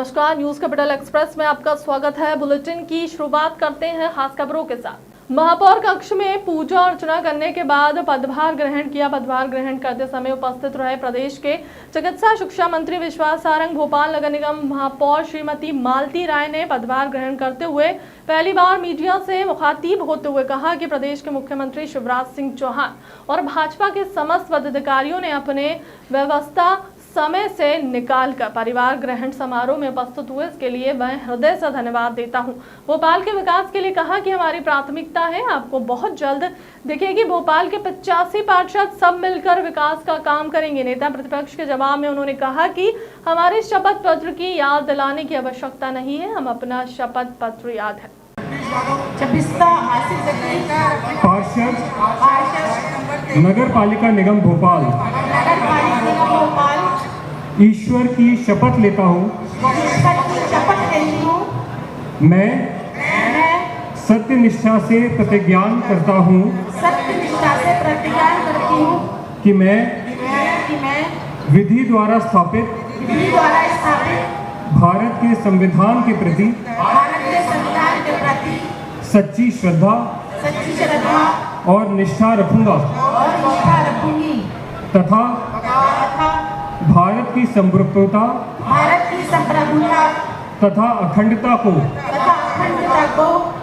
नमस्कार, news capital express में आपका स्वागत है। बुलेटिन की शुरुआत करते हैं खास खबरों के साथ। महापौर कक्ष में पूजा अर्चना करने के बाद पदभार ग्रहण किया। पदभार ग्रहण करते समय उपस्थित रहे प्रदेश के चिकित्सा शिक्षा मंत्री विश्वास सारंग। भोपाल नगर निगम महापौर श्रीमती मालती राय ने पदभार ग्रहण करते हुए पहली बार मीडिया से मुखातिब होते हुए कहा कि प्रदेश के मुख्यमंत्री शिवराज सिंह चौहान और भाजपा के समस्त पदाधिकारियों ने अपने व्यवस्था समय से निकालकर परिवार ग्रहण समारोह में उपस्थित हुए, इसके लिए मैं हृदय से धन्यवाद देता हूं। भोपाल के विकास के लिए कहा कि हमारी प्राथमिकता है। आपको बहुत जल्द दिखेगी। भोपाल के 85 पार्षद सब मिलकर विकास का काम करेंगे। नेता प्रतिपक्ष के जवाब में उन्होंने कहा कि हमारे शपथ पत्र की याद दिलाने की आवश्यकता नहीं है, हम अपना शपथ पत्र याद है। नगर पालिका निगम भोपाल ईश्वर की शपथ लेता हूँ। मैं सत्य निष्ठा से प्रतिज्ञा करता हूँ कि मैं विधि द्वारा स्थापित भारत के संविधान के प्रति सच्ची श्रद्धा और निष्ठा रखूंगा तथा भारत की संप्रभुता तथा अखंडता को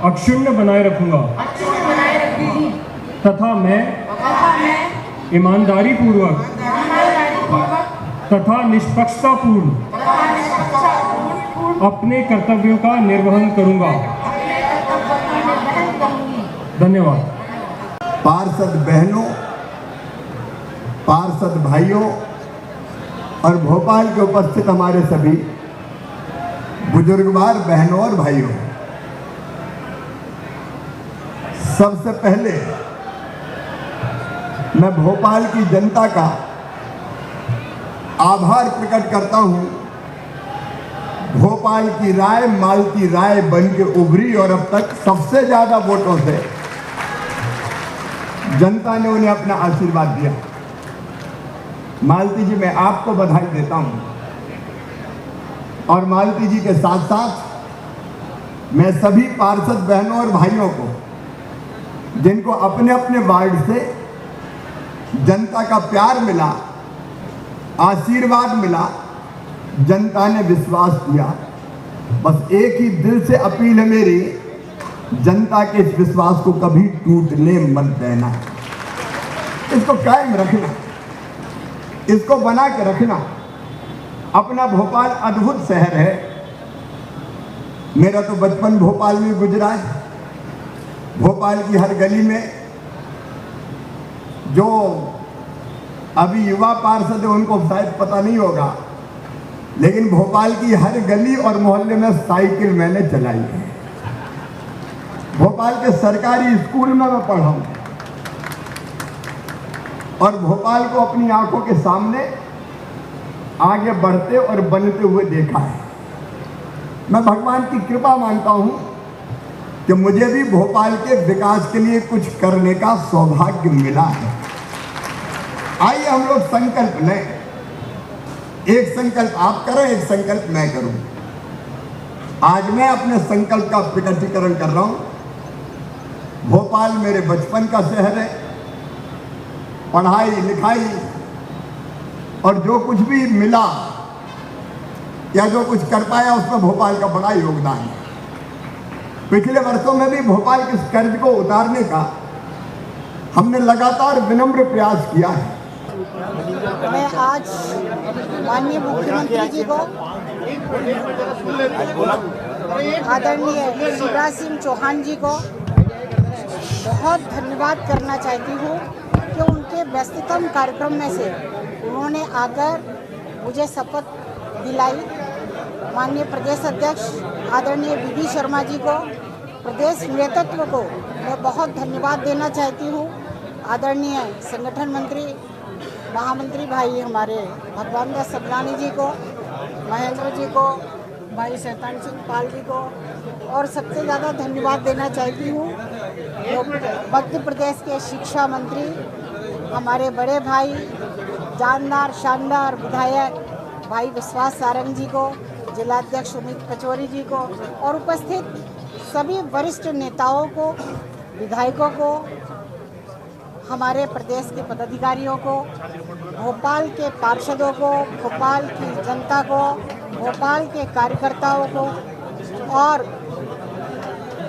अक्षुण्ण बनाए रखूंगा तथा मैं ईमानदारी पूर्वक तथा निष्पक्षता पूर्ण अपने कर्तव्यों का निर्वहन करूंगा। धन्यवाद। पार्षद बहनों, पार्षद भाइयों और भोपाल के उपस्थित हमारे सभी बुजुर्गवार बहनों और भाइयों, सबसे पहले मैं भोपाल की जनता का आभार प्रकट करता हूं। भोपाल की राय मालती राय बन के उभरी और अब तक सबसे ज्यादा वोटों से जनता ने उन्हें अपना आशीर्वाद दिया। मालती जी, मैं आपको बधाई देता हूं और मालती जी के साथ साथ मैं सभी पार्षद बहनों और भाइयों को, जिनको अपने अपने वार्ड से जनता का प्यार मिला, आशीर्वाद मिला, जनता ने विश्वास दिया, बस एक ही दिल से अपील है मेरी, जनता के इस विश्वास को कभी टूटने मत देना। इसको कायम रखना, इसको बना के रखना। अपना भोपाल अद्भुत शहर है। मेरा तो बचपन भोपाल में गुजरा है। भोपाल की हर गली में जो अभी युवा पार्षद है उनको शायद पता नहीं होगा, लेकिन भोपाल की हर गली और मोहल्ले में साइकिल मैंने चलाई है। भोपाल के सरकारी स्कूल में मैं पढ़ा हूं और भोपाल को अपनी आंखों के सामने आगे बढ़ते और बनते हुए देखा है। मैं भगवान की कृपा मानता हूं कि मुझे भी भोपाल के विकास के लिए कुछ करने का सौभाग्य मिला है। आइए हम लोग संकल्प लें। एक संकल्प आप करें, एक संकल्प मैं करूं। आज मैं अपने संकल्प का प्रकटीकरण कर रहा हूं। भोपाल मेरे बचपन का शहर है। पढ़ाई लिखाई और जो कुछ भी मिला या जो कुछ कर पाया उसमें भोपाल का बड़ा योगदान है। पिछले वर्षों में भी भोपाल के इस कर्ज को उतारने का हमने लगातार विनम्र प्रयास किया है। मैं आज माननीय मुख्यमंत्री जी को, आदरणीय शिवराज सिंह चौहान जी को बहुत धन्यवाद करना चाहती हूँ कि उनके व्यस्ततम कार्यक्रम में से उन्होंने आकर मुझे शपथ दिलाई। माननीय प्रदेश अध्यक्ष आदरणीय बीडी शर्मा जी को, प्रदेश नेतृत्व को मैं बहुत धन्यवाद देना चाहती हूँ। आदरणीय संगठन मंत्री महामंत्री भाई हमारे भगवान दास सबलानी जी को, महेंद्र जी को, भाई शैतान सिंह पाल जी को, और सबसे ज़्यादा धन्यवाद देना चाहती हूँ मध्य प्रदेश के शिक्षा मंत्री हमारे बड़े भाई जानदार शानदार विधायक भाई विश्वास सारंग जी को, जिलाध्यक्ष सुमित पचौरी जी को और उपस्थित सभी वरिष्ठ नेताओं को, विधायकों को, हमारे प्रदेश के पदाधिकारियों को, भोपाल के पार्षदों को, भोपाल की जनता को, भोपाल के कार्यकर्ताओं को और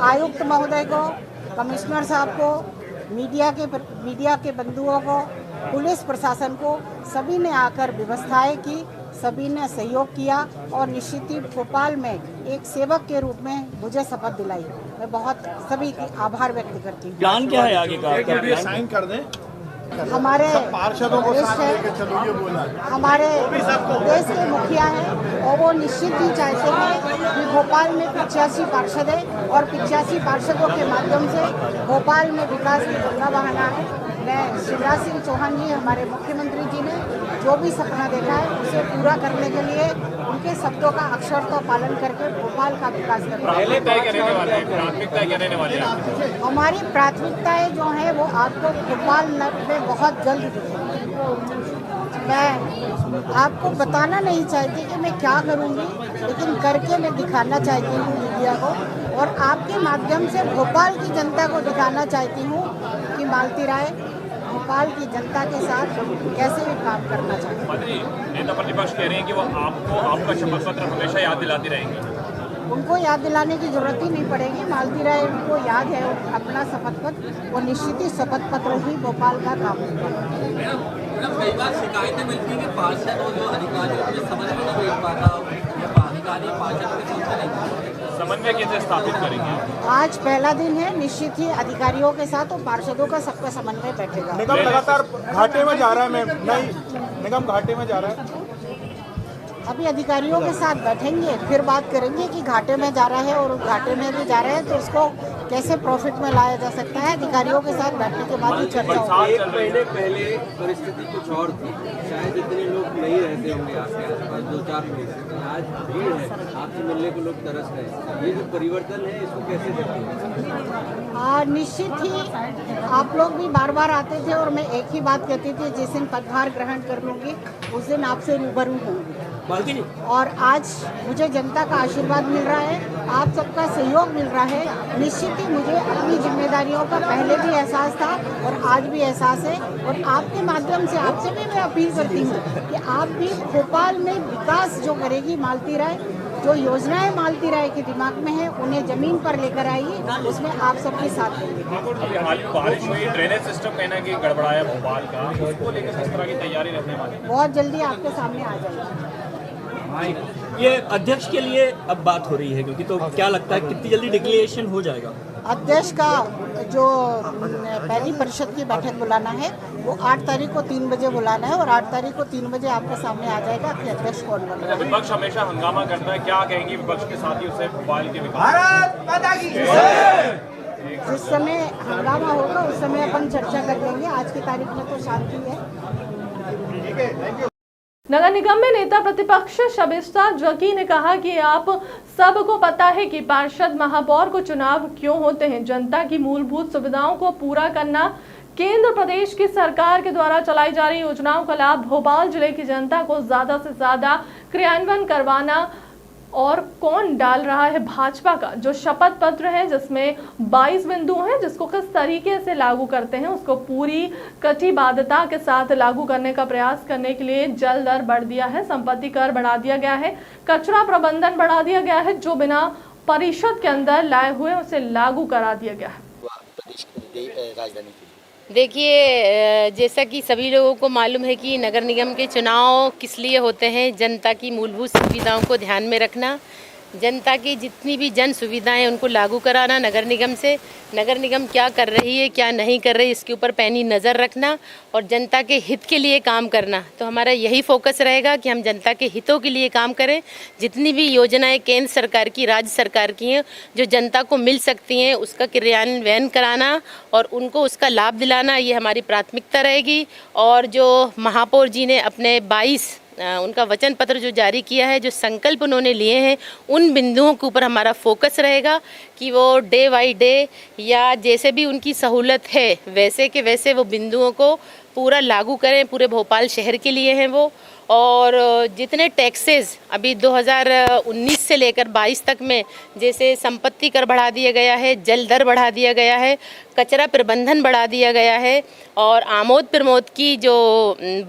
आयुक्त महोदय को, कमिश्नर साहब को, मीडिया के बंधुओं को, पुलिस प्रशासन को, सभी ने आकर व्यवस्थाएं की, सभी ने सहयोग किया और निश्चित ही भोपाल में एक सेवक के रूप में मुझे शपथ दिलाई। मैं बहुत सभी की आभार व्यक्त करती हूँ। प्लान क्या है आगे का? साइन कर दें। हमारे पार्षदों को साथ लेके चलो, ये बोला हमारे देश के मुखिया हैं और वो निश्चित ही चाहते हैं कि भोपाल में 85 पार्षद है और 85 पार्षदों के माध्यम से भोपाल में विकास की गंगा बहाना है। मैं शिवराज सिंह चौहान जी, हमारे मुख्यमंत्री जी ने जो भी सपना देखा है उसे पूरा करने के लिए उनके शब्दों का अक्षर तो पालन करके भोपाल का विकास करना। हमारी प्राथमिकताएं जो हैं वो आपको भोपाल में बहुत जल्द दिखेंगी। मैं आपको बताना नहीं चाहती कि मैं क्या करूंगी, लेकिन करके मैं दिखाना चाहती हूँ मीडिया को और आपके माध्यम से भोपाल की जनता को दिखाना चाहती हूँ कि मालती राय भोपाल की जनता के साथ कैसे भी काम करना चाहते हैं। नेता प्रतिपक्ष कह रहे हैं कि वो आपको आपका शपथ पत्र हमेशा याद दिलाती रहेंगी। उनको याद दिलाने की जरूरत ही नहीं पड़ेगी। मालती राय उनको याद है अपना शपथ पत्र, वो निश्चित ही शपथ पत्र ही भोपाल का काम है। कई बार शिकायतें मिलती हैं कि पार्षद और जो अधिकारी उन्हें समझ में नहीं बैठ पाता, अधिकारी पार्षद के समझ नहीं समन्वय कैसे स्थापित करेंगे? आज पहला दिन है, निश्चित ही अधिकारियों के साथ और पार्षदों का सबका समन्वय बैठेगा। निगम लगातार घाटे में जा रहा है मैम, नहीं निगम घाटे में जा रहा है। अभी अधिकारियों के साथ बैठेंगे, फिर बात करेंगे कि घाटे में जा रहा है और घाटे में भी जा रहे हैं तो उसको कैसे प्रॉफिट में लाया जा सकता है। अधिकारियों के साथ बैठने के बाद ही चर्चा होगी। एक महीने पहले परिस्थिति कुछ और थी, शायद इतने लोग नहीं रहते होंगे आपके आसपास 2-4 महीने, आज भीड़ है, आपसे मिलने को लोग तरस रहे हैं। ये जो परिवर्तन है इसको कैसे देखते हैं? निश्चित ही आप लोग भी बार बार आते थे और मैं एक ही बात कहती थी, जिस दिन पदभार ग्रहण कर लूँगी उस दिन आपसे रूबरू होंगी। और आज मुझे जनता का आशीर्वाद मिल रहा है, आप सबका सहयोग मिल रहा है। निश्चित ही मुझे अपनी जिम्मेदारियों का पहले भी एहसास था और आज भी एहसास है और आपके माध्यम से आपसे भी मैं अपील करती हूँ कि आप भी भोपाल में विकास जो करेगी मालती राय, जो योजनाएं मालती राय के दिमाग में है उन्हें जमीन पर लेकर आइए, उसमें आप सबके साथ देंगे। हाल ही बारिश हुई, ड्रेनेज सिस्टम कहना कि गड़बड़ाया भोपाल का, उसको लेकर किस तरह की तैयारी रहने वाली है? बहुत जल्दी आपके सामने आ जाएगी। ये अध्यक्ष के लिए अब बात हो रही है क्योंकि, तो क्या लगता है कितनी जल्दी डिक्लेरेशन हो जाएगा? अध्यक्ष का जो पहली परिषद की बैठक बुलाना है वो 8 तारीख को 3 बजे बुलाना है और 8 तारीख को 3 बजे आपके सामने आ जाएगा कि अध्यक्ष कौन बन रहा है। विपक्ष हमेशा हंगामा करता है, क्या कहेंगी विपक्ष के साथ ही उसे भोपाल के विकास? जिस समय हंगामा होगा उस समय अपन चर्चा कर लेंगे। आज की तारीख में तो शांति है। नगर निगम में नेता प्रतिपक्ष शबिस्ता जकी ने कहा कि आप सबको पता है कि पार्षद महापौर को चुनाव क्यों होते हैं। जनता की मूलभूत सुविधाओं को पूरा करना, केंद्र प्रदेश की सरकार के द्वारा चलाई जा रही योजनाओं का लाभ भोपाल जिले की जनता को ज्यादा से ज्यादा क्रियान्वयन करवाना। और कौन डाल रहा है? भाजपा का जो शपथ पत्र है जिसमें 22 बिंदु हैं, जिसको किस तरीके से लागू करते हैं उसको पूरी कटिबद्धता के साथ लागू करने का प्रयास करने के लिए जल दर बढ़ दिया है, संपत्ति कर बढ़ा दिया गया है, कचरा प्रबंधन बढ़ा दिया गया है, जो बिना परिषद के अंदर लाए हुए उसे लागू करा दिया गया है। देखिए, जैसा कि सभी लोगों को मालूम है कि नगर निगम के चुनाव किस लिए होते हैं, जनता की मूलभूत सुविधाओं को ध्यान में रखना, जनता की जितनी भी जन सुविधाएं उनको लागू कराना नगर निगम से, नगर निगम क्या कर रही है क्या नहीं कर रही इसके ऊपर पैनी नज़र रखना और जनता के हित के लिए काम करना। तो हमारा यही फोकस रहेगा कि हम जनता के हितों के लिए काम करें। जितनी भी योजनाएं केंद्र सरकार की, राज्य सरकार की हैं, जो जनता को मिल सकती हैं उसका क्रियान्वयन कराना और उनको उसका लाभ दिलाना, ये हमारी प्राथमिकता रहेगी। और जो महापौर जी ने अपने 22 उनका वचन पत्र जो जारी किया है, जो संकल्प उन्होंने लिए हैं, उन बिंदुओं के ऊपर हमारा फोकस रहेगा कि वो डे बाई डे या जैसे भी उनकी सहूलत है वैसे के वैसे वो बिंदुओं को पूरा लागू करें, पूरे भोपाल शहर के लिए हैं वो। और जितने टैक्सेस अभी 2019 से लेकर 22 तक में, जैसे संपत्ति कर बढ़ा दिया गया है, जल दर बढ़ा दिया गया है, कचरा प्रबंधन बढ़ा दिया गया है, और आमोद प्रमोद की जो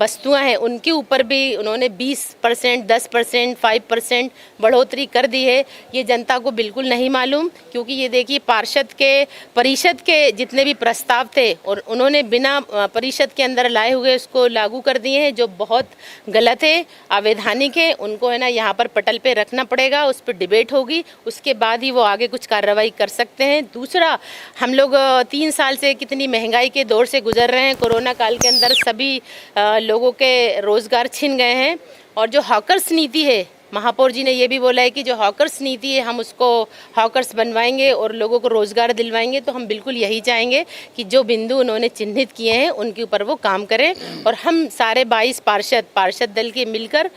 वस्तुएं हैं उनके ऊपर भी उन्होंने 20%, 10%, 5% बढ़ोतरी कर दी है। ये जनता को बिल्कुल नहीं मालूम, क्योंकि ये देखिए परिषद के जितने भी प्रस्ताव थे और उन्होंने बिना परिषद के अंदर लाए हुए उसको लागू कर दिए हैं, जो बहुत गलत है, अवैधानिक है। उनको है ना यहाँ पर पटल पे रखना पड़ेगा, उस पर डिबेट होगी, उसके बाद ही वो आगे कुछ कार्रवाई कर सकते हैं। दूसरा, हम लोग 3 साल से कितनी महंगाई के दौर से गुजर रहे हैं। कोरोना काल के अंदर सभी लोगों के रोज़गार छिन गए हैं, और जो हॉकर्स नीति है, महापौर जी ने ये भी बोला है कि जो हॉकर्स नीति है हम उसको हॉकर्स बनवाएंगे और लोगों को रोज़गार दिलवाएंगे। तो हम बिल्कुल यही चाहेंगे कि जो बिंदु उन्होंने चिन्हित किए हैं उनके ऊपर वो काम करें, और हम सारे 22 पार्षद दल के मिलकर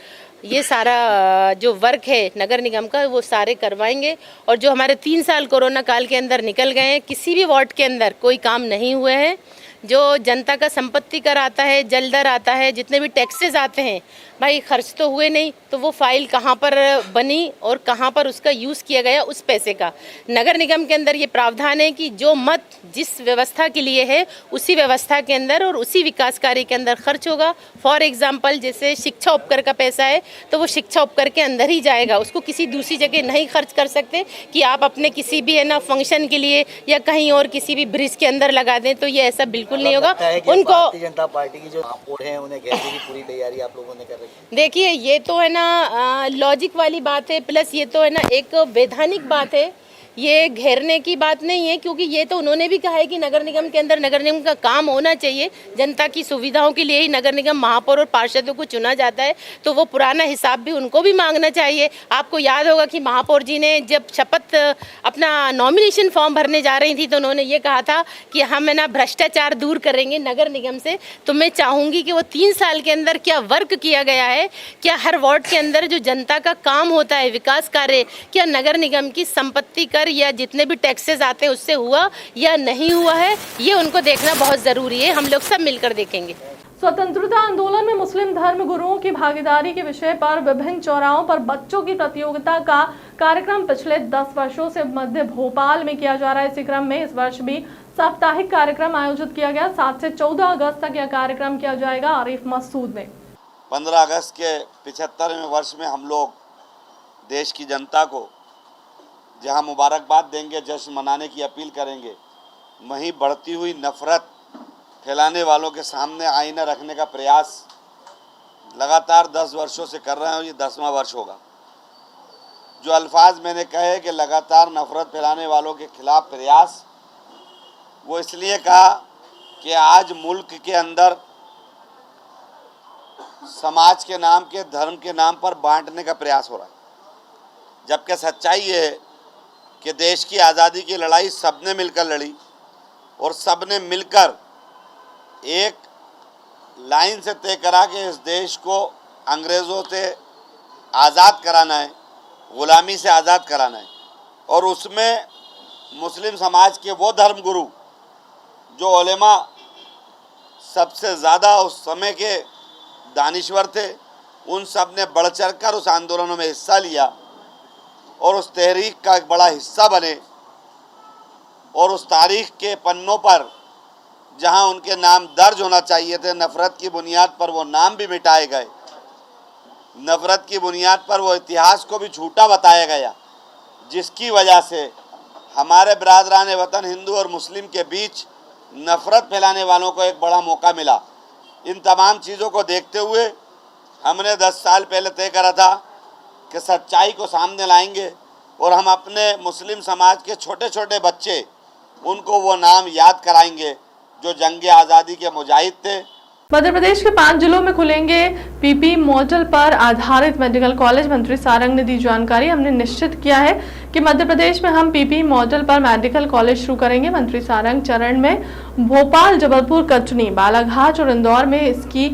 ये सारा जो वर्क है नगर निगम का वो सारे करवाएंगे। और जो हमारे 3 साल कोरोना काल के अंदर निकल गए हैं, किसी भी वार्ड के अंदर कोई काम नहीं हुए हैं। जो जनता का संपत्ति कर आता है, जल दर आता है, जितने भी टैक्सेस आते हैं, भाई खर्च तो हुए नहीं, तो वो फाइल कहाँ पर बनी और कहाँ पर उसका यूज़ किया गया उस पैसे का। नगर निगम के अंदर ये प्रावधान है कि जो मत जिस व्यवस्था के लिए है उसी व्यवस्था के अंदर और उसी विकास कार्य के अंदर खर्च होगा। फॉर एग्जाम्पल, जैसे शिक्षा उपकर का पैसा है तो वो शिक्षा उपकर के अंदर ही जाएगा, उसको किसी दूसरी जगह नहीं खर्च कर सकते कि आप अपने किसी भी है ना फंक्शन के लिए या कहीं और किसी भी ब्रिज के अंदर लगा दें, तो ये ऐसा बिल्कुल नहीं होगा। उनको भारतीय जनता पार्टी की जो महापौर हैं उन्हें कहने की पूरी तैयारी आप लोगों ने कर रखी है। देखिए, ये तो है ना लॉजिक वाली बात है, प्लस ये तो है ना एक वैधानिक बात है, ये घेरने की बात नहीं है, क्योंकि ये तो उन्होंने भी कहा है कि नगर निगम के अंदर नगर निगम का काम होना चाहिए। जनता की सुविधाओं के लिए ही नगर निगम महापौर और पार्षदों को चुना जाता है, तो वो पुराना हिसाब भी उनको भी मांगना चाहिए। आपको याद होगा कि महापौर जी ने जब शपथ अपना नॉमिनेशन फॉर्म भरने जा रही थी तो उन्होंने ये कहा था कि हम है ना भ्रष्टाचार दूर करेंगे नगर निगम से। तो मैं चाहूँगी कि वो 3 साल के अंदर क्या वर्क किया गया है, क्या हर वार्ड के अंदर जो जनता का काम होता है, विकास कार्य, क्या नगर निगम की संपत्ति कर या जितने भी टैक्सेस आते हैं उससे हुआ या नहीं हुआ है, ये उनको देखना बहुत जरूरी है। हम लोग सब मिलकर देखेंगे। स्वतंत्रता आंदोलन में मुस्लिम धर्म गुरुओं की भागीदारी के विषय पर विभिन्न चौराहों पर बच्चों की प्रतियोगिता का कार्यक्रम पिछले 10 वर्षों से मध्य भोपाल में किया जा रहा है। इसी क्रम में इस वर्ष भी साप्ताहिक कार्यक्रम आयोजित किया गया। 7 से 14 अगस्त तक यह कार्यक्रम किया जाएगा आरिफ मसूद में। 15 अगस्त के 75वें वर्ष में हम लोग देश की जनता को जहां मुबारकबाद देंगे, जश्न मनाने की अपील करेंगे, वहीं बढ़ती हुई नफरत फैलाने वालों के सामने आईना रखने का प्रयास लगातार 10 वर्षों से कर रहे हैं। ये 10वां वर्ष होगा। जो अल्फाज मैंने कहे कि लगातार नफरत फैलाने वालों के खिलाफ प्रयास, वो इसलिए कहा कि आज मुल्क के अंदर समाज के नाम के, धर्म के नाम पर बांटने का प्रयास हो रहा है, जबकि सच्चाई ये है कि देश की आज़ादी की लड़ाई सबने मिलकर लड़ी और सबने मिलकर एक लाइन से तय करा कि इस देश को अंग्रेज़ों से आज़ाद कराना है, ग़ुलामी से आज़ाद कराना है। और उसमें मुस्लिम समाज के वो धर्मगुरु जो उलेमा सबसे ज़्यादा उस समय के दानिश्वर थे, उन सब ने बढ़ चढ़ कर उस आंदोलनों में हिस्सा लिया और उस तहरीक का एक बड़ा हिस्सा बने। और उस तारीख के पन्नों पर जहां उनके नाम दर्ज होना चाहिए थे, नफ़रत की बुनियाद पर वो नाम भी मिटाए गए। नफ़रत की बुनियाद पर वो इतिहास को भी झूठा बताया गया, जिसकी वजह से हमारे बिरादरान वतन हिंदू और मुस्लिम के बीच नफ़रत फैलाने वालों को एक बड़ा मौका मिला। इन तमाम चीज़ों को देखते हुए हमने 10 साल पहले तय करा था कि सच्चाई को सामने लाएंगे और हम अपने मुस्लिम समाज के छोटे छोटे बच्चे, उनको वो नाम याद कराएंगे जो जंग आज़ादी के मुजाहिद थे। मध्य प्रदेश के 5 जिलों में खुलेंगे पीपी मॉडल पर आधारित मेडिकल कॉलेज। मंत्री सारंग ने दी जानकारी। हमने निश्चित किया है कि मध्य प्रदेश में हम पीपी मॉडल पर मेडिकल कॉलेज शुरू करेंगे। मंत्री सारंग चरण में भोपाल, जबलपुर, कटनी, बालाघाट और इंदौर में इसकी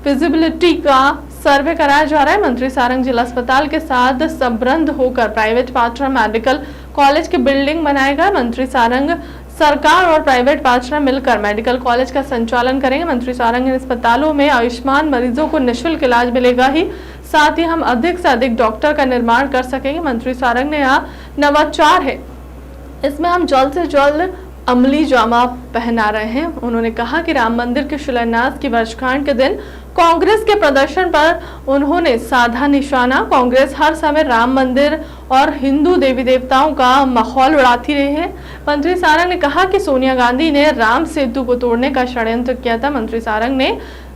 फिजिबिलिटी का सर्वे कराया जा रहा है। मंत्री सारंग जिला अस्पताल के साथ संबद्ध होकर प्राइवेट पार्टनर मेडिकल कॉलेज की बिल्डिंग बनाएगा। मंत्री सारंग सरकार और प्राइवेट पार्टनर मिलकर मेडिकल कॉलेज का संचालन करेंगे। मंत्री सारंग ने अस्पतालों में आयुष्मान मरीजों को निःशुल्क इलाज मिलेगा ही, साथ ही हम अधिक से अधिक डॉक्टर का निर्माण कर सकेंगे। मंत्री सारंग ने यहाँ नवाचार है, इसमें हम जल्द से जल्द अमली जामा पहना रहे हैं। उन्होंने कहा कि राम मंदिर के शिलान्यास की वर्षगांठ के दिन कांग्रेस के प्रदर्शन पर उन्होंने साधा निशाना। कांग्रेस हर समय राम मंदिर और हिंदू देवी देवताओं का माहौल उड़ाती रही है। मंत्री सारंग ने कहा कि सोनिया गांधी ने राम सेतु को तोड़ने का षड्यंत्र किया था। मंत्री सारंग ने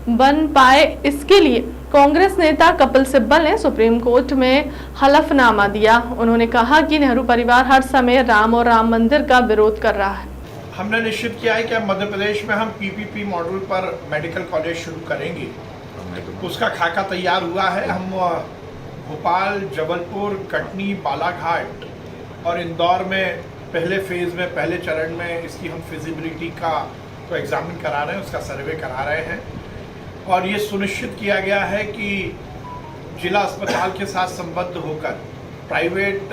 बन पाए इसके लिए कांग्रेस नेता कपिल सिब्बल ने सुप्रीम कोर्ट में हलफनामा दिया। उन्होंने कहा कि नेहरू परिवार हर समय राम और राम मंदिर का विरोध कर रहा है। हमने निश्चित किया है कि अब मध्य प्रदेश में हम पीपीपी मॉडल पर मेडिकल कॉलेज शुरू करेंगे। उसका खाका तैयार हुआ है। हम भोपाल, जबलपुर, कटनी, बालाघाट और इंदौर में पहले फेज़ में, पहले चरण में इसकी हम फिजिबिलिटी का तो एग्जामिन करा रहे हैं, उसका सर्वे करा रहे हैं। और ये सुनिश्चित किया गया है कि जिला अस्पताल के साथ संबद्ध होकर प्राइवेट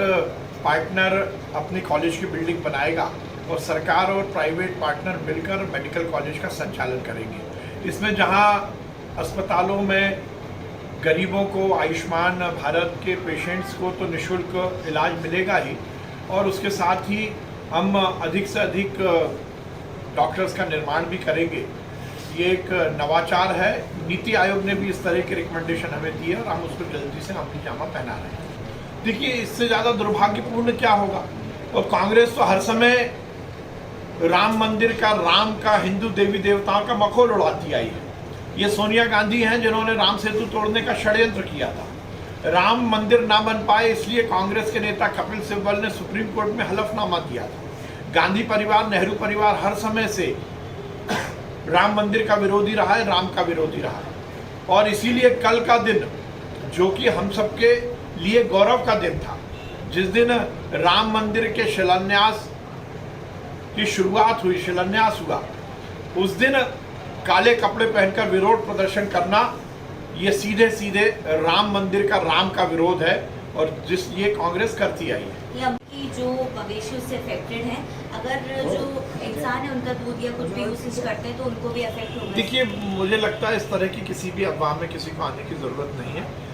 पार्टनर अपनी कॉलेज की बिल्डिंग बनाएगा और सरकार और प्राइवेट पार्टनर मिलकर मेडिकल कॉलेज का संचालन करेंगे। इसमें जहां अस्पतालों में गरीबों को, आयुष्मान भारत के पेशेंट्स को तो निःशुल्क इलाज मिलेगा ही, और उसके साथ ही हम अधिक से अधिक डॉक्टर्स का निर्माण भी करेंगे। ये एक नवाचार है। नीति आयोग ने भी इस तरह की रिकमेंडेशन हमें दी है और हम उसको जल्दी से अमली जामा पहना रहे हैं। देखिए, इससे ज़्यादा दुर्भाग्यपूर्ण क्या होगा। और कांग्रेस तो हर समय राम मंदिर का, राम का, हिंदू देवी देवताओं का मखौल उड़ाती आई है। ये सोनिया गांधी हैं जिन्होंने राम सेतु तोड़ने का षड्यंत्र किया था। राम मंदिर ना बन पाए इसलिए कांग्रेस के नेता कपिल सिब्बल ने सुप्रीम कोर्ट में हलफनामा दिया था। गांधी परिवार, नेहरू परिवार हर समय से राम मंदिर का विरोधी रहा है, राम का विरोधी रहा है। और इसीलिए कल का दिन, जो कि हम सबके लिए गौरव का दिन था, जिस दिन राम मंदिर के शिलान्यास की शुरुआत हुई, शिलान्यास हुआ, उस दिन काले कपड़े पहनकर विरोध प्रदर्शन करना, ये सीधे सीधे राम मंदिर का, राम का विरोध है और जिस ये कांग्रेस करती आई है। कि जो मवेशियों से अफेक्टेड हैं, अगर जो इंसान है उनका दूध या कुछ भी यूसेज करते हैं तो उनको भी अफेक्ट होगा। देखिए, मुझे लगता है इस तरह की किसी भी अफवाह में किसी को आने की ज़रूरत नहीं है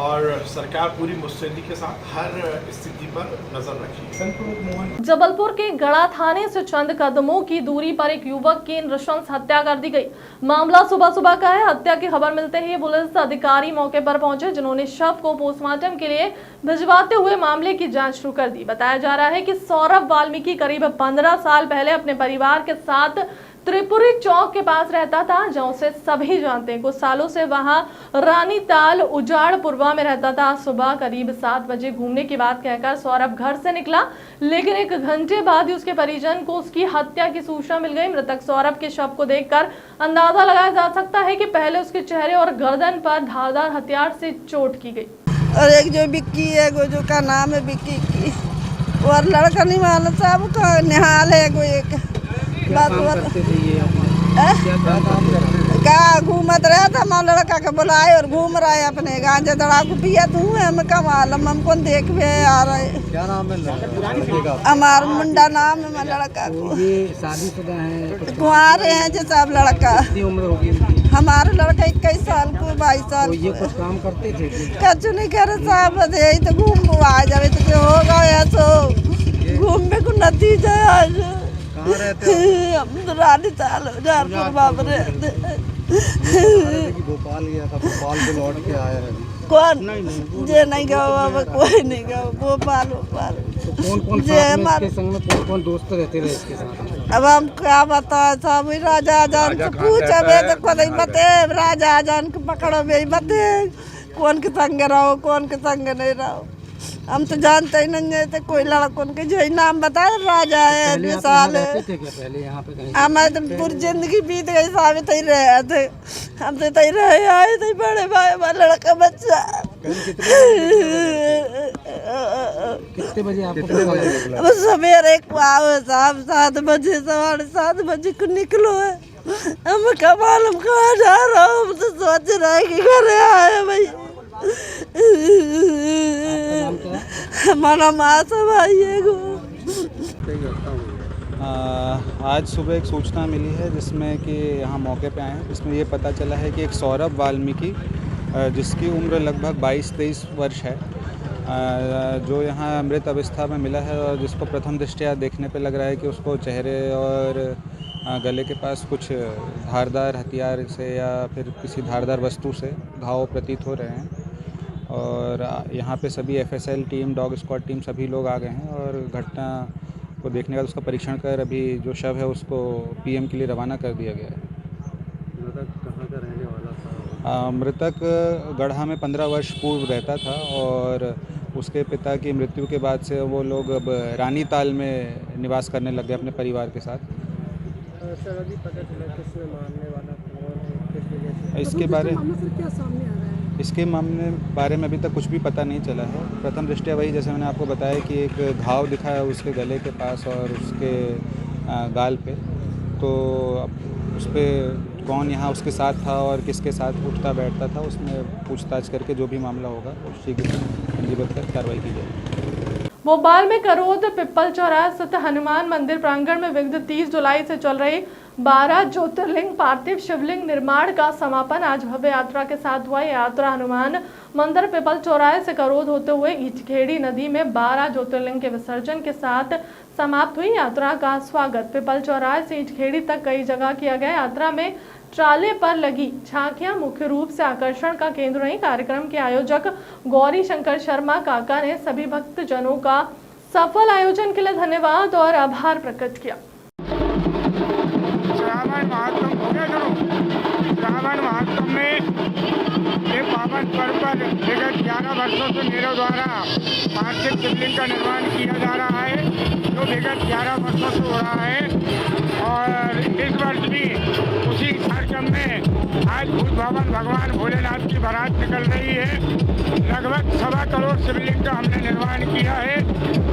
और सरकार पूरी मुस्तैदी के साथ हर स्थिति पर नजर रखी। जबलपुर के गड़ा थाने से चंद कदमों की दूरी पर एक युवक की नृशंस हत्या कर दी गई। मामला सुबह सुबह का है। हत्या की खबर मिलते ही पुलिस अधिकारी मौके पर पहुंचे, जिन्होंने शव को पोस्टमार्टम के लिए भिजवाते हुए मामले की जांच शुरू कर दी। बताया जा रहा है कि सौरभ वाल्मीकि करीब 15 साल पहले अपने परिवार के साथ त्रिपुरी चौक के पास रहता था, जहां उसे सभी जानते हैं। कुछ सालों से वहां रानी ताल उजाड़पुरवा में रहता था। सुबह करीब 7 बजे घूमने की बात कहकर सौरभ घर से निकला, लेकिन 1 घंटे बाद ही उसके परिजन को उसकी हत्या की सूचना मिल गई। मृतक सौरभ के शव को देखकर अंदाजा लगाया जा सकता है कि पहले उसके चेहरे और गर्दन पर धारदार हथियार से चोट की गई। और एक जो बिक्की है, जो का नाम है बिक्की की, और लड़का नहीं मालूम साहब का निहाल है। एक घूमत रहा था, माँ लड़का के बुलाए और घूम रहा है अपने गांजे दड़ाकू पिया तू है, हम का मालूम, हमको देख भी आ रहे। क्या नाम है? हमारा मुंडा नाम है लड़का को। ये शादीशुदा है? कुंवारे हैं जो सब लड़का। कितनी उम्र होगी? हमारा लड़का 21 साल को, 22 साल। ये कुछ काम करते थे? कुछ नहीं करे साहब, यही तो घूम आ जावे तो होगा या तो घूमने को नतीजा आज। कहाँ रहते हो? हम तो रानी ताल उजाड़पुर बाबा रहते। भोपाल गया था, भोपाल से लौट के आया है। कौन? जे नहीं गया बाबा, कोई नहीं गया भोपाल। तो कौन इसके संग में कौन दोस्त रहते रहे इसके साथ? अब हम क्या बताए साहब, राजा जान को पूछा तो को नहीं बते, राजा जान को पकड़ो भी बते, कौन के संग रहो, कौन के संग नहीं रहो, हम तो जानते ही नहीं है। कोई लड़कों के जो नाम बताए, राजा है, मिसाल है। हमारे तो पूरी जिंदगी बीत गई साहब, तय रहे थे हम, तो तय रहे आए थे, बड़े भाई वाला लड़का बच्चा। कितने बजे आपको? सवेरे को आओ साहब, 7 बजे, 7:30 बजे को निकलो है। हम क्या मालूम कहाँ जा रहा हूँ, हम तो सोच रहे कि घर आए भाई। हमारा माँ सब आई है। आज सुबह एक सूचना मिली है जिसमें कि यहाँ मौके पे आए हैं, जिसमें ये पता चला है कि एक सौरभ वाल्मीकि जिसकी उम्र लगभग 22-23 वर्ष है, जो यहाँ मृत अवस्था में मिला है और जिसको प्रथम दृष्टया देखने पे लग रहा है कि उसको चेहरे और गले के पास कुछ धारदार हथियार से या फिर किसी धारदार वस्तु से घाव प्रतीत हो रहे हैं। और यहाँ पे सभी FSL team, dog squad team सभी लोग आ गए हैं और घटना को देखने का उसका परीक्षण कर अभी जो शव है उसको PM के लिए रवाना कर दिया गया है। मृतक कहाँ का रहने वाला था? मृतक गढ़ा में 15 वर्ष पूर्व रहता था और उसके पिता की मृत्यु के बाद से वो लोग अब रानी ताल में निवास करने लग गए अपने परिवार के साथ। सर अभी पता चला किसने मारने वाला कौन है, किस वजह से? इसके मामले बारे में अभी तक कुछ भी पता नहीं चला है। प्रथम दृष्टया वही जैसे मैंने आपको बताया कि एक घाव दिखा है उसके गले के पास और उसके गाल पे, तो अब उस पर कौन यहाँ उसके साथ था और किसके साथ उठता बैठता था उसमें पूछताछ करके जो भी मामला होगा उस शीघ्र पंजीबद्ध कर कार्रवाई की जाएगी। भोपाल में करोद पिप्पल चौराहा स्थित हनुमान मंदिर प्रांगण में विगत 30 जुलाई से चल रही 12 ज्योतिर्लिंग पार्थिव शिवलिंग निर्माण का समापन आज भव्य यात्रा के साथ हुआ। यात्रा हनुमान मंदिर पिपल चौराहे से करोद होते हुए ईटखेड़ी नदी में 12 ज्योतिर्लिंग के विसर्जन के साथ समाप्त हुई। यात्रा का स्वागत पिपल चौराहे से ईटखेड़ी तक कई जगह किया गया। यात्रा में ट्राले पर लगी झांकियां मुख्य रूप से आकर्षण का केंद्र रही। कार्यक्रम के आयोजक गौरी शंकर शर्मा काका ने सभी भक्तजनों का सफल आयोजन के लिए धन्यवाद और आभार प्रकट किया। श्रावण महात्म में एक पावन पर्व पर विगत 11 वर्षों से मेरे द्वारा पार्थिव शिवलिंग का निर्माण किया जा रहा है, जो विगत 11 वर्षों से हो रहा है। और इस वर्ष भी उसी कार्यक्रम में आज भूत भवन भगवान भोलेनाथ की बारात निकल रही है। लगभग 1.25 करोड़ शिवलिंग का हमने निर्माण किया है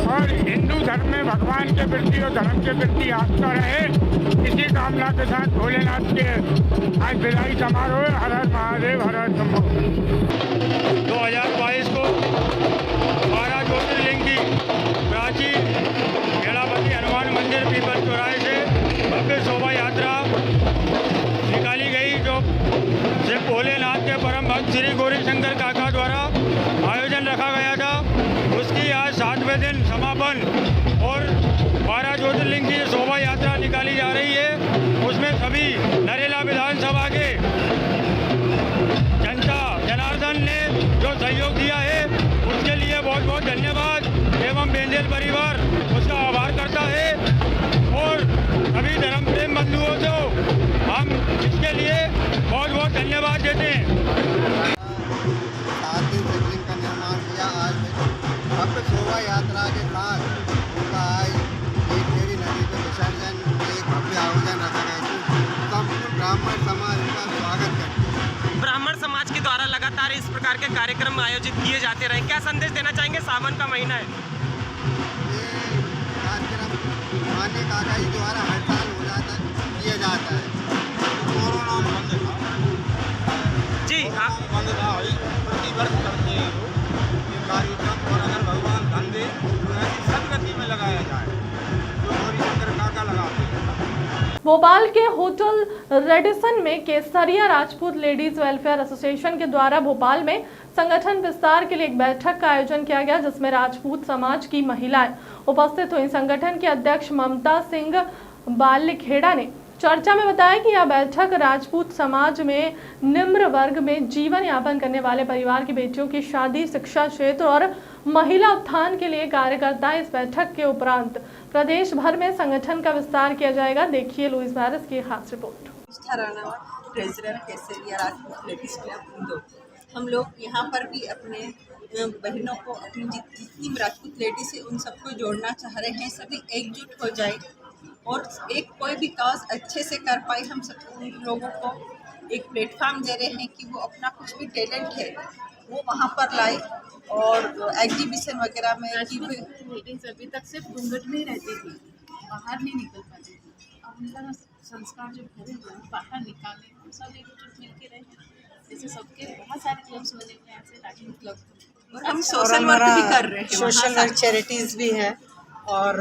और हिंदू धर्म में भगवान के प्रति और धर्म के प्रति आस्था रहे, इसी कामना के साथ भोलेनाथ के आज विदाई समारोह। हर हर महादेव, हर हर शंभो। 2022 को 12 ज्योतिर्लिंग की प्राचीन खेड़ापति हनुमान मंदिर पीपल चौराहे से भव्य शोभा यात्रा निकाली गई, जो श्री भोलेनाथ के परम भक्त श्री गौरी शंकर काका द्वारा आयोजन रखा गया था। उसकी आज 7वें दिन समापन और 12 ज्योतिर्लिंग की शोभा यात्रा निकाली जा रही है। उसमें सभी नरेला विधानसभा के जनता जनार्दन ने जो सहयोग दिया है उसके लिए बहुत बहुत धन्यवाद एवं बेंदेल परिवार उसका आभार करता है। और सभी धर्म प्रेम बंधुओं को हम इसके लिए बहुत बहुत धन्यवाद देते हैं। शिवलिंग का निर्माण किया आज भव्य शोभा यात्रा के साथ उनका आज ईटखेड़ी नदी पर विसर्जन एक भव्य आयोजन रखा गया। संपूर्ण ब्राह्मण समाज का स्वागत करते हैं। ब्राह्मण समाज के द्वारा लगातार इस प्रकार के कार्यक्रम आयोजित किए जाते रहे, क्या संदेश देना चाहेंगे? सावन का महीना है, ये कार्यक्रम मान्य काका जी द्वारा हर साल हो जाता किया जाता है। कोरोना बंद जी आप बंद था प्रतिवर्ष करते हैं ये कार्यक्रम, और अगर भगवान धन दे तो ऐसी सदगति में लगाया जाए जो गौरी शंकर काका लगाते हैं। भोपाल के होटल रेडिसन में केसरिया राजपूत लेडीज वेलफेयर एसोसिएशन के द्वारा भोपाल में संगठन विस्तार के लिए एक बैठक का आयोजन किया गया, जिसमें राजपूत समाज की महिलाएं उपस्थित हुई। संगठन के अध्यक्ष ममता सिंह बालखेड़ा ने चर्चा में बताया कि यह बैठक राजपूत समाज में निम्न वर्ग में जीवन यापन करने वाले परिवार की बेटियों की शादी, शिक्षा क्षेत्र और महिला उत्थान के लिए कार्य करता है। इस बैठक के उपरांत प्रदेश भर में संगठन का विस्तार किया जाएगा। देखिए लुइस वायरस की खास रिपोर्ट। ट्रेजरर केसरिया राजपूत लेडीज क्लब इंदौर। हम लोग यहाँ पर भी अपने बहनों को, अपनी जितनी राजपूत लेडीज है उन सबको जोड़ना चाह रहे हैं। सभी एकजुट हो जाए और एक कोई भी काज अच्छे से कर पाए। हम सब उन लोगों को एक प्लेटफॉर्म दे रहे हैं कि वो अपना कुछ भी टैलेंट है वो वहाँ पर लाए और एग्जीबिशन वगैरह में। लेडीज अभी तक सिर्फ घूंघट में ही रहती थी, बाहर नहीं निकल पाती थी। अब उनका संस्कार जो भरे हुए बाहर निकाले, हम सब एकजुट मिल के रहे। जैसे सबके बहुत सारे क्लब्स बने हुए हैं ऐसे राजपूत क्लब, और हम सोशल वर्क भी कर रहे हैं। सोशल वर्क चैरिटीज़ भी है और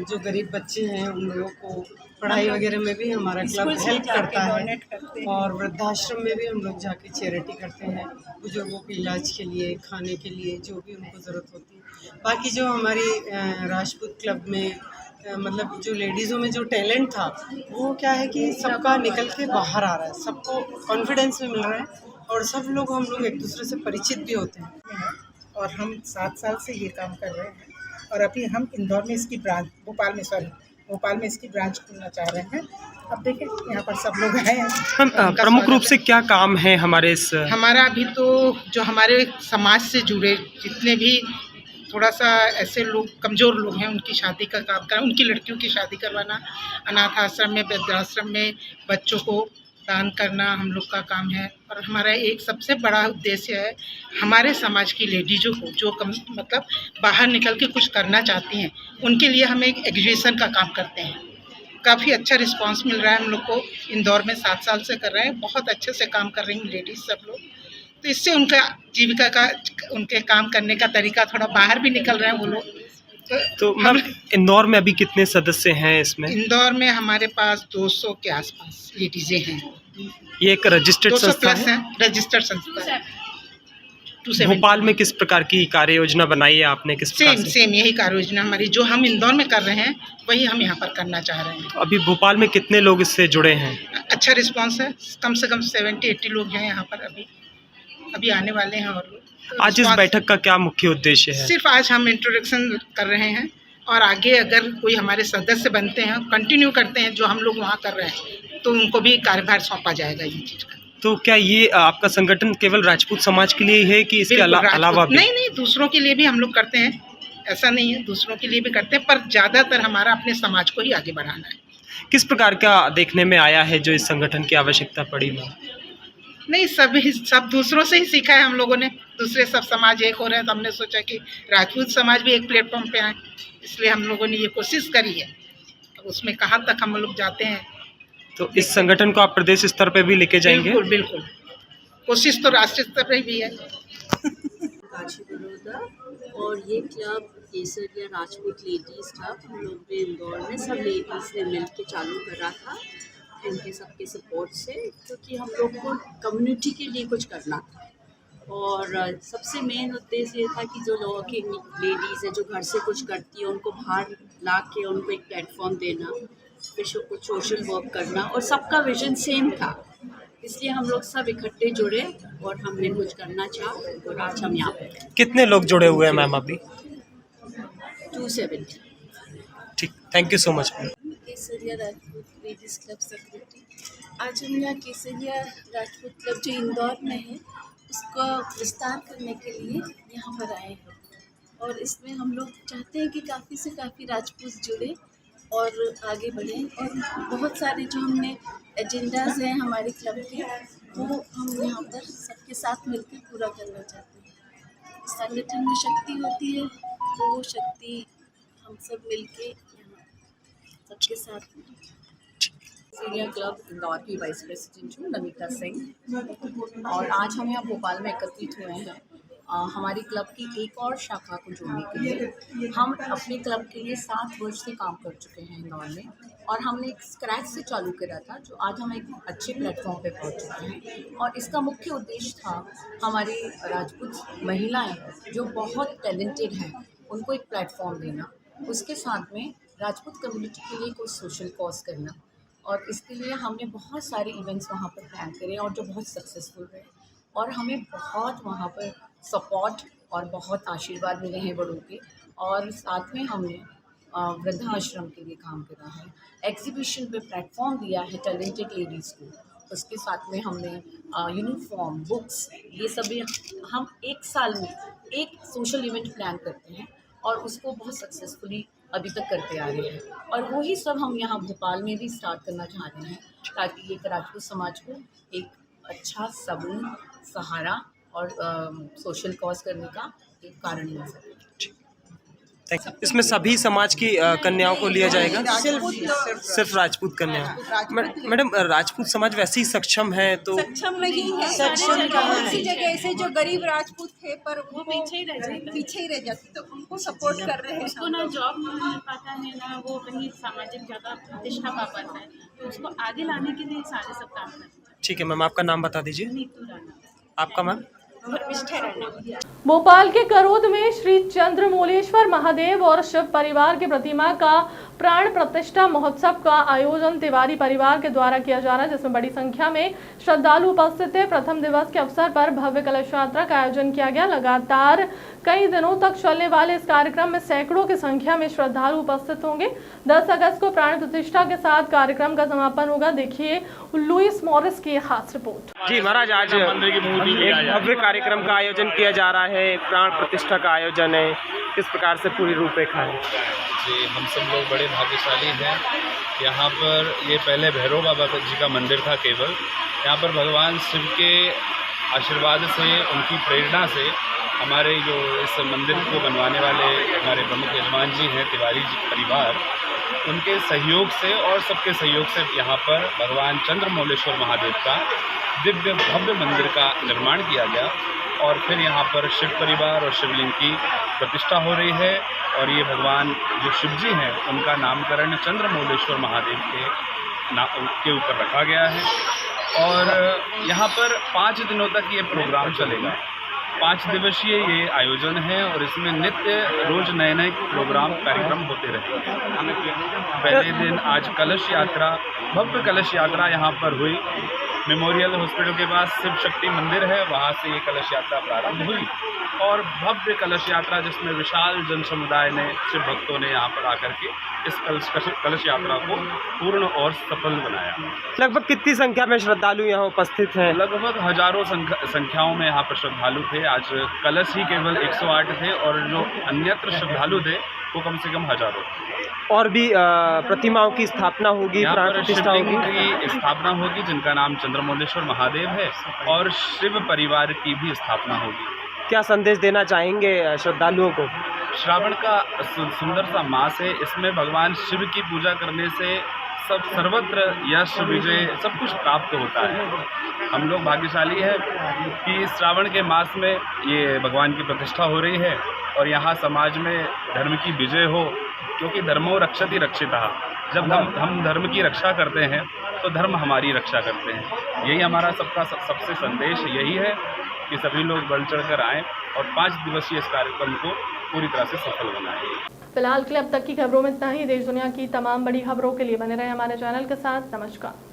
जो गरीब बच्चे हैं उन लोगों को पढ़ाई वगैरह में भी हमारा क्लब हेल्प करता है। और वृद्धाश्रम में भी हम लोग जाके चैरिटी करते हैं, बुजुर्गों के इलाज के लिए, खाने के लिए, जो भी उनको ज़रूरत होती है। बाकी जो हमारी राजपूत क्लब में मतलब जो लेडीज़ों में जो टैलेंट था वो क्या है कि सबका निकल के बाहर आ रहा है, सबको कॉन्फिडेंस भी मिल रहा है और सब लोग हम लोग एक दूसरे से परिचित भी होते हैं। और हम 7 साल से ये काम कर रहे हैं और अभी हम इंदौर में इसकी ब्रांच, भोपाल में इसकी ब्रांच खोलना चाह रहे हैं। अब देखें यहाँ पर सब लोग आए हैं। प्रमुख रूप से क्या काम है हमारे इस? हमारा अभी तो जो हमारे समाज से जुड़े जितने भी थोड़ा सा ऐसे लोग कमज़ोर लोग हैं उनकी शादी का काम करना, उनकी लड़कियों की शादी करवाना, अनाथ आश्रम में, वृद्धाश्रम में बच्चों को दान करना हम लोग का काम है। और हमारा एक सबसे बड़ा उद्देश्य है हमारे समाज की लेडीज़ों को जो मतलब बाहर निकल के कुछ करना चाहती हैं उनके लिए हम एक एग्जीबिशन का काम करते हैं। काफ़ी अच्छा रिस्पांस मिल रहा है हम लोग को। इंदौर में 7 साल से कर रहे हैं, बहुत अच्छे से काम कर रही हैं लेडीज़ सब लोग। तो इससे उनका जीविका का, उनके काम करने का तरीका थोड़ा बाहर भी निकल रहे हैं वो लोग। तो मैम इंदौर में अभी कितने सदस्य हैं इसमें? इंदौर में हमारे पास 200 के आसपास लेडीज़ें हैं। ये एक रजिस्टर्ड संस्था है? रजिस्टर्ड संस्था। भोपाल में किस प्रकार की कार्य योजना बनाई है आपने? किस प्रकार से? सेम यही कार्य योजना हमारी जो हम इंदौर में कर रहे हैं वही हम यहाँ पर करना चाह रहे हैं। अभी भोपाल में कितने लोग इससे जुड़े हैं? अच्छा रिस्पांस है, कम से कम 70-80 लोग हैं यहाँ पर। अभी आने वाले हैं और लोग। आज इस बैठक का क्या मुख्य उद्देश्य है? सिर्फ आज हम इंट्रोडक्शन कर रहे हैं और आगे अगर कोई हमारे सदस्य बनते हैं, कंटिन्यू करते हैं जो हम लोग वहाँ कर रहे हैं, तो उनको भी कार्यभार सौंपा जाएगा ये चीज़ का। तो क्या ये आपका संगठन केवल राजपूत समाज के लिए है कि इसके अलावा भी? नहीं, दूसरों के लिए भी हम लोग करते हैं, ऐसा नहीं है, दूसरों के लिए भी करते हैं, पर ज़्यादातर हमारा अपने समाज को ही आगे बढ़ाना है। किस प्रकार का देखने में आया है जो इस संगठन की आवश्यकता पड़ी? नहीं, सब दूसरों से ही सीखा है हम लोगों ने। दूसरे सब समाज एक हो रहे हैं तो हमने सोचा कि राजपूत समाज भी एक प्लेटफॉर्म पे आए, इसलिए हम लोगों ने ये कोशिश करी है। अब उसमें कहाँ तक हम लोग जाते हैं। तो इस संगठन को आप प्रदेश स्तर पे भी लेके जाएंगे? बिल्कुल। कोशिश तो राष्ट्रीय स्तर पर भी है। काशी बड़ौदा और ये क्लब केसरिया राजपूत लेडीज़ क्लब हम लोग भी इंदौर में सब लेडीज़ ने मिल के चालू करा था, उनके सबके सपोर्ट से, क्योंकि हम लोग को कम्युनिटी के लिए कुछ करना था। और सबसे मेन उद्देश्य ये था कि जो लोगों की लेडीज़ हैं जो घर से कुछ करती है उनको बाहर ला के उनको एक प्लेटफॉर्म देना, फिर कुछ सोशल वर्क करना, और सबका विजन सेम था। इसलिए हम लोग सब इकट्ठे जुड़े और हमने कुछ करना चाहा और आज हम यहाँ पे हैं। कितने लोग जुड़े हुए हैं मैम अभी? 270। ठीक, thank you so much. Kesariya Rajput ladies club secretary. आज हम यहाँ केसरिया राजपूत क्लब जो इंदौर में है उसको विस्तार करने के लिए यहाँ पर आए हैं और इसमें हम लोग चाहते हैं कि काफ़ी से काफ़ी राजपूत जुड़े और आगे बढ़ें। और बहुत सारे जो हमने एजेंडाज हैं हमारे क्लब के वो हम यहाँ पर सबके साथ मिलकर पूरा करना चाहते हैं। संगठन में शक्ति होती है तो वो शक्ति हम सब मिलके यहाँ सबके साथ में। सीनियर क्लब इंदौर की वाइस प्रेसिडेंट हूँ नमिता सिंह, और आज हम यहाँ भोपाल में एकत्रित हुए हैं हमारी क्लब की एक और शाखा को जोड़ने के लिए। हम अपने क्लब के लिए 7 वर्ष से काम कर चुके हैं इंदौर में और हमने एक स्क्रैच से चालू करा था जो आज हम एक अच्छे प्लेटफॉर्म पे पहुंच चुके हैं। और इसका मुख्य उद्देश्य था हमारी राजपूत महिलाएं जो बहुत टैलेंटेड हैं उनको एक प्लेटफॉर्म देना, उसके साथ में राजपूत कम्युनिटी के लिए कुछ सोशल कॉज करना। और इसके लिए हमने बहुत सारे इवेंट्स वहाँ पर प्लान करे और जो बहुत सक्सेसफुल रहे और हमें बहुत वहाँ पर सपोर्ट और बहुत आशीर्वाद मिले हैं बड़ों के। और साथ में हमने वृद्धाश्रम के लिए काम करा है, एग्जीबिशन पे प्लेटफॉर्म दिया है टैलेंटेड लेडीज़ को। उसके साथ में हमने यूनिफॉर्म, बुक्स, ये सभी हम एक साल में एक सोशल इवेंट प्लान करते हैं और उसको बहुत सक्सेसफुली अभी तक करते आ रहे हैं। और वही सब हम यहाँ भोपाल में भी स्टार्ट करना चाह रहे हैं ताकि एक राजपूत समाज को एक अच्छा सबूत, सहारा और सोशल कॉज करने का एक कारण मिल सके। इसमें सभी समाज की कन्याओं को लिया जाएगा? सिर्फ राजपूत कन्या। मैडम, राजपूत समाज वैसे ही सक्षम है तो सक्षम नहीं है, बहुत सी जगह ऐसे जो गरीब राजपूत थे पर वो पीछे ही रह जाती, तो उनको सपोर्ट कर रहे हैं। उसको ना जॉब मिल पाता है, ना वो कहीं सामाजिक ज़्यादा प्रतिष्ठा पा पाता है, तो उसको आगे लाने के लिए सारे सब काम करते हैं। ठीक है मैम, आपका नाम बता दीजिए। नीतू राणा। आपका मैम? भोपाल के करोद में श्री चंद्रमौलेश्वर महादेव और शिव परिवार की प्रतिमा का प्राण प्रतिष्ठा महोत्सव का आयोजन तिवारी परिवार के द्वारा किया जा रहा है, जिसमें बड़ी संख्या में श्रद्धालु उपस्थित थे। प्रथम दिवस के अवसर पर भव्य कलश यात्रा का आयोजन किया गया। लगातार कई दिनों तक चलने वाले इस कार्यक्रम में सैकड़ों की संख्या में श्रद्धालु उपस्थित होंगे। 10 अगस्त को प्राण प्रतिष्ठा के साथ कार्यक्रम का समापन होगा। देखिए लुइस मॉरिस की खास रिपोर्ट। जी महाराज, आज एक भव्य कार्यक्रम का आयोजन किया जा रहा है, प्राण प्रतिष्ठा का आयोजन है, किस प्रकार से पूरी रूपरेखा है? जी, हम सब लोग बड़े भाग्यशाली हैं। यहाँ पर ये पहले भैरव बाबा जी का मंदिर था केवल। यहाँ पर भगवान शिव के आशीर्वाद से, उनकी प्रेरणा से हमारे जो इस मंदिर को बनवाने वाले हमारे प्रमुख यजमान जी हैं तिवारी जी परिवार, उनके सहयोग से और सबके सहयोग से यहाँ पर भगवान चंद्रमौलेश्वर महादेव का दिव्य भव्य मंदिर का निर्माण किया गया और फिर यहाँ पर शिव परिवार और शिवलिंग की प्रतिष्ठा हो रही है। और ये भगवान जो शिव जी हैं उनका नामकरण चंद्रमौलेश्वर महादेव के ऊपर रखा गया है। और यहाँ पर 5 दिनों तक ये प्रोग्राम चलेगा। 5 दिवसीय ये आयोजन है और इसमें नित्य रोज नए नए प्रोग्राम कार्यक्रम होते रहेंगे। पहले दिन आज कलश यात्रा, भव्य कलश यात्रा यहाँ पर हुई। मेमोरियल हॉस्पिटल के पास शिव शक्ति मंदिर है, वहाँ से ये कलश यात्रा प्रारंभ हुई और भव्य कलश यात्रा जिसमें विशाल जन समुदाय ने, शिव भक्तों ने यहाँ पर आकर के इस कलश यात्रा को पूर्ण और सफल बनाया। लगभग कितनी संख्या में श्रद्धालु यहाँ उपस्थित हैं? लगभग हजारों संख्याओं में यहाँ पर श्रद्धालु थे। आज कलश ही केवल 108 थे और जो अन्यत्र श्रद्धालु थे वो कम से कम हजारों। और भी प्रतिमाओं की स्थापना होगी, प्राण प्रतिष्ठा होगी, की स्थापना होगी जिनका नाम चंद्रमौलेश्वर महादेव है और शिव परिवार की भी स्थापना होगी। क्या संदेश देना चाहेंगे श्रद्धालुओं को? श्रावण का सुंदर सा मास है, इसमें भगवान शिव की पूजा करने से सब सर्वत्र यश विजय सब कुछ प्राप्त होता है। हम लोग भाग्यशाली हैं कि श्रावण के मास में ये भगवान की प्रतिष्ठा हो रही है और यहाँ समाज में धर्म की विजय हो, क्योंकि धर्मो रक्षति रक्षिता। जब हम धर्म की रक्षा करते हैं तो धर्म हमारी रक्षा करते हैं। यही हमारा सबका सबसे संदेश यही है कि सभी लोग बढ़ चढ़ कर आएँ और 5 दिवसीय इस कार्यक्रम को पूरी तरह से सफल बनाएं। फिलहाल के लिए अब तक की खबरों में इतना ही। देश दुनिया की तमाम बड़ी खबरों के लिए बने रहे हमारे चैनल के साथ। नमस्कार।